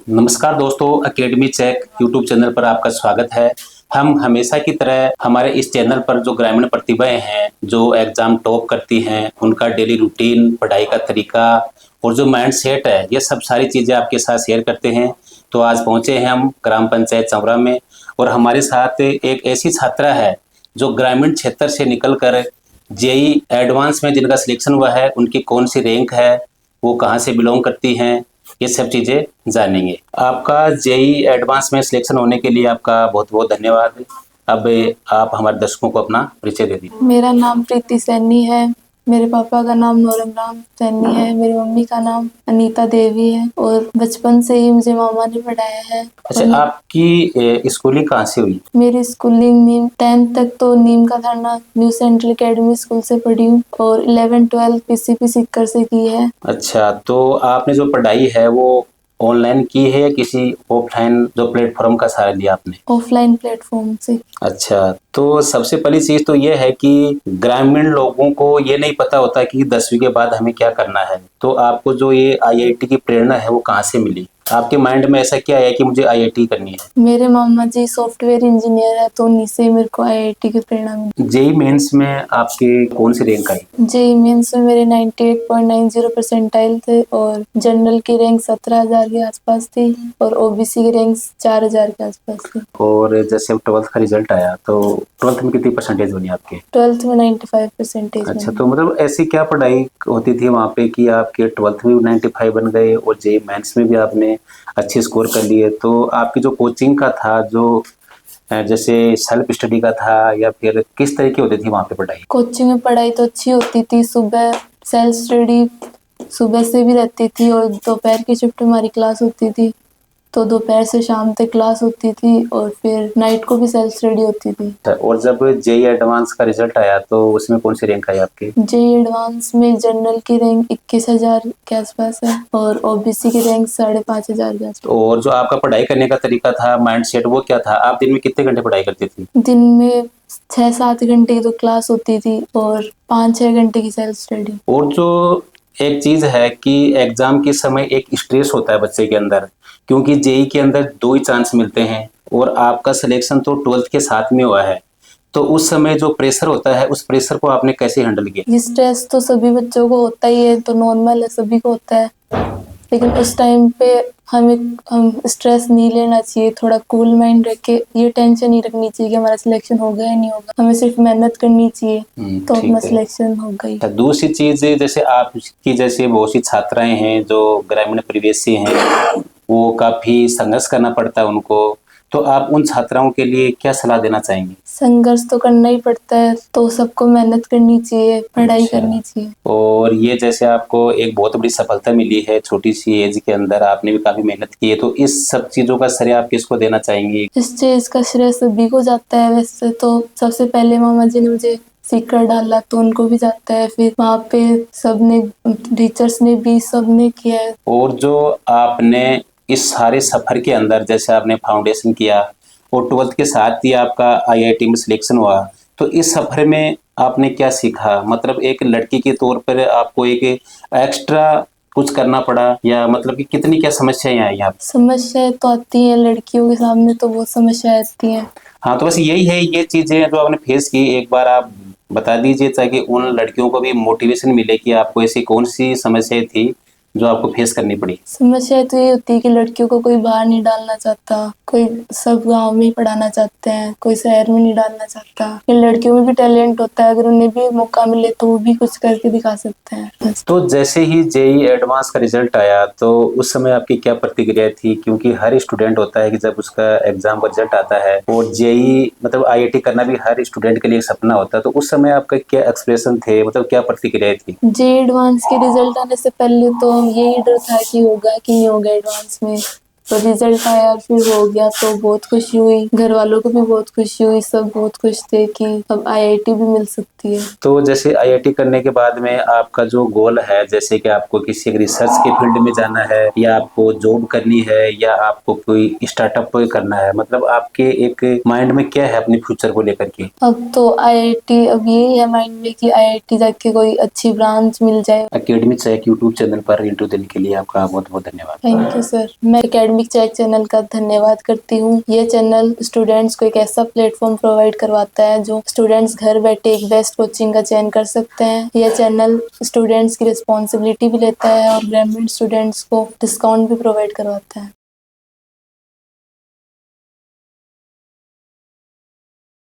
नमस्कार दोस्तों, academy check YouTube channel पर आपका स्वागत है। हम हमेशा की तरह हमारे इस चैनल पर जो ग्रामीण प्रतिभाएं हैं, जो एग्जाम टॉप करती हैं, उनका डेली रूटीन, पढ़ाई का तरीका और जो माइंड सेट है, ये सब सारी चीज़ें आपके साथ शेयर करते हैं। तो आज पहुंचे हैं हम ग्राम पंचायत चौरा में और हमारे साथ एक ऐसी छात्रा है जो ग्रामीण क्षेत्र से निकल कर जेई एडवांस में जिनका सिलेक्शन हुआ है, उनकी कौन सी रैंक है, वो कहाँ से बिलोंग करती हैं, ये सब चीज़ें जानेंगे। आपका जेई एडवांस में सिलेक्शन होने के लिए आपका बहुत बहुत धन्यवाद। अब आप हमारे दर्शकों को अपना परिचय दे दीजिए। मेरा नाम प्रीति सैनी है। मेरे पापा का नाम नौरंग राम सैनी है। मेरी मम्मी का नाम अनीता देवी है और बचपन से ही मुझे मामा ने पढ़ाया है। अच्छा, आपकी स्कूलिंग कहाँ से हुई? मेरी स्कूलिंग नीम 10th तक तो नीम का थाना न्यू सेंट्रल एकेडमी स्कूल से पढ़ी हूँ और 11-12 पीसीपी सीकर से की है। अच्छा, तो आपने जो पढ़ाई है वो ऑनलाइन की है या किसी ऑफलाइन जो प्लेटफॉर्म का सहारा लिया आपने? ऑफलाइन प्लेटफॉर्म से। अच्छा, तो सबसे पहली चीज तो ये है कि ग्रामीण लोगों को ये नहीं पता होता कि 10वीं के बाद हमें क्या करना है। तो आपको जो ये आईआईटी की प्रेरणा है वो कहाँ से मिली? आपके माइंड में ऐसा क्या है कि मुझे आईआईटी करनी है? मेरे मामा जी सॉफ्टवेयर इंजीनियर है तो उन्हीं से मेरे को आईआईटी की प्रेरणा मिली। जेई मेंस में आपकी कौन सी रैंक आई? जेई मेंस में मेरे 98.90 परसेंटाइल थे और जनरल की रैंक 17,000 के आसपास थी और ओबीसी की रैंक 4,000 के आसपास थी। और जैसे अब 12th का रिजल्ट आया तो 12th में कितनी परसेंटेज बनी आपके? 12th में 95% अच्छा, तो मतलब ऐसी क्या पढ़ाई होती थी वहाँ पे कि आपके 12th में भी 95 बन गए और जेई मेंस में भी आपने अच्छे स्कोर कर लिए? तो आपकी जो कोचिंग का था, जो जैसे सेल्फ स्टडी का था या फिर किस तरह की होती थी वहाँ पे पढ़ाई? कोचिंग में पढ़ाई तो अच्छी होती थी। सुबह सेल्फ स्टडी सुबह से भी रहती थी और दोपहर की शिफ्ट में हमारी क्लास होती थी तो दोपहर से शाम तक क्लास होती थी और फिर नाइट को भी सेल्फ स्टडी होती थी। और जब जेई एडवांस का रिजल्ट आया तो उसमें कौन सी रैंक आई आपकी? जेई एडवांस में जनरल की रैंक 21,000 के आसपास है और ओबीसी की रैंक 5,500 के आसपास। और जो आपका पढ़ाई करने का तरीका था, माइंड सेट, वो क्या था? आप दिन में कितने घंटे पढ़ाई करती थी? दिन में 6-7 घंटे की तो क्लास होती थी और 5-6 घंटे की सेल्फ स्टडी। और जो एक चीज है कि एग्जाम के समय एक स्ट्रेस होता है बच्चे के अंदर, क्योंकि जेई के अंदर 2 ही चांस मिलते हैं और आपका सिलेक्शन तो 12th के साथ में हुआ है। तो उस समय जो प्रेशर होता है, उस प्रेशर को आपने कैसे हैंडल किया? ये स्ट्रेस तो सभी बच्चों को होता ही है, तो नॉर्मल है, सभी को होता है। लेकिन उस टाइम पे हम स्ट्रेस नहीं लेना चाहिए। थोड़ा कूल माइंड रख के ये टेंशन नहीं रखनी चाहिए कि हमारा सिलेक्शन होगा या नहीं होगा। हमें सिर्फ मेहनत करनी चाहिए तो ठीक अपना है। सिलेक्शन हो गई। दूसरी चीज, जैसे आपकी जैसे बहुत सी छात्राएं हैं जो ग्रामीण परिवेश से हैं, वो काफी संघर्ष करना पड़ता है उनको, तो आप उन छात्राओं के लिए क्या सलाह देना चाहेंगे? संघर्ष तो करना ही पड़ता है, तो सबको मेहनत करनी चाहिए, पढ़ाई अच्छा। करनी चाहिए। और ये जैसे आपको एक बहुत बड़ी सफलता मिली है, छोटी सी एज के अंदर आपने भी काफी मेहनत की है, तो इस सब चीजों का श्रेय आप किसको देना चाहेंगे? इस चीज का श्रेय सभी को जाता है। वैसे तो सबसे पहले मामा जी ने मुझे सीकर डाला तो उनको भी जाता है, फिर वहाँ पे सबने, टीचर्स ने भी, सबने किया है। और जो आपने इस सारे सफर के अंदर, जैसे आपने फाउंडेशन किया और 12th के साथ ही आपका आईआईटी में सिलेक्शन हुआ, तो इस सफर में आपने क्या सीखा? मतलब एक लड़की के तौर पर आपको एक एक्स्ट्रा कुछ करना पड़ा या मतलब कि कितनी क्या समस्याएं आई आप? समस्याएं तो आती हैं, लड़कियों के सामने तो बहुत समस्याएं आती हैं। हाँ, तो बस यही है, ये चीजें जो आपने फेस की, एक बार आप बता दीजिए ताकि उन लड़कियों को भी मोटिवेशन मिले कि आपको ऐसी कौन सी समस्याएं थी जो आपको फेस करनी पड़ी। समस्या तो ये होती है कि लड़कियों को कोई बाहर नहीं डालना चाहता, कोई सब गांव में ही पढ़ाना चाहते हैं, कोई शहर में नहीं डालना चाहता। इन लड़कियों में भी टैलेंट होता है, अगर उन्हें भी मौका मिले तो वो भी कुछ करके दिखा सकते हैं बस। तो जैसे ही जेई एडवांस का रिजल्ट आया तो उस समय आपकी क्या प्रतिक्रिया थी? क्योंकि हर स्टूडेंट होता है कि जब उसका एग्जाम का रिजल्ट आता है, और जेई मतलब आईआईटी करना भी हर स्टूडेंट के लिए एक सपना होता है, तो उस समय आपका क्या एक्सप्रेशन थे, मतलब क्या प्रतिक्रिया थी? जेई एडवांस के रिजल्ट आने से पहले तो यही डर था कि होगा कि नहीं होगा एडवांस में, तो रिजल्ट आया फिर हो गया तो बहुत खुशी हुई। घर वालों को भी बहुत खुशी हुई, सब बहुत खुश थे कि अब आईआईटी भी मिल सकती है। तो जैसे आईआईटी करने के बाद में आपका जो गोल है, जैसे कि आपको किसी रिसर्च के फील्ड में जाना है या आपको जॉब करनी है या आपको कोई स्टार्टअप करना है, मतलब आपके एक माइंड में क्या है अपने फ्यूचर को लेकर के? अब तो आईआईटी, अब यही है माइंड में कि आईआईटी जाके कोई अच्छी ब्रांच मिल जाए। एकेडमी चेक यूट्यूब चैनल पर इंटरव्यू देने के लिए आपका बहुत बहुत धन्यवाद। Thank you sir. मैं एकेडमी एकेडमिक चेक चैनल का धन्यवाद करती हूँ। ये चैनल स्टूडेंट्स को एक ऐसा प्लेटफॉर्म प्रोवाइड करवाता है जो स्टूडेंट्स घर बैठे एक बेस्ट कोचिंग का चयन कर सकते हैं। यह चैनल स्टूडेंट्स की रिस्पॉन्सिबिलिटी भी लेता है और ग्रेजुएट स्टूडेंट्स को डिस्काउंट भी प्रोवाइड करवाता है।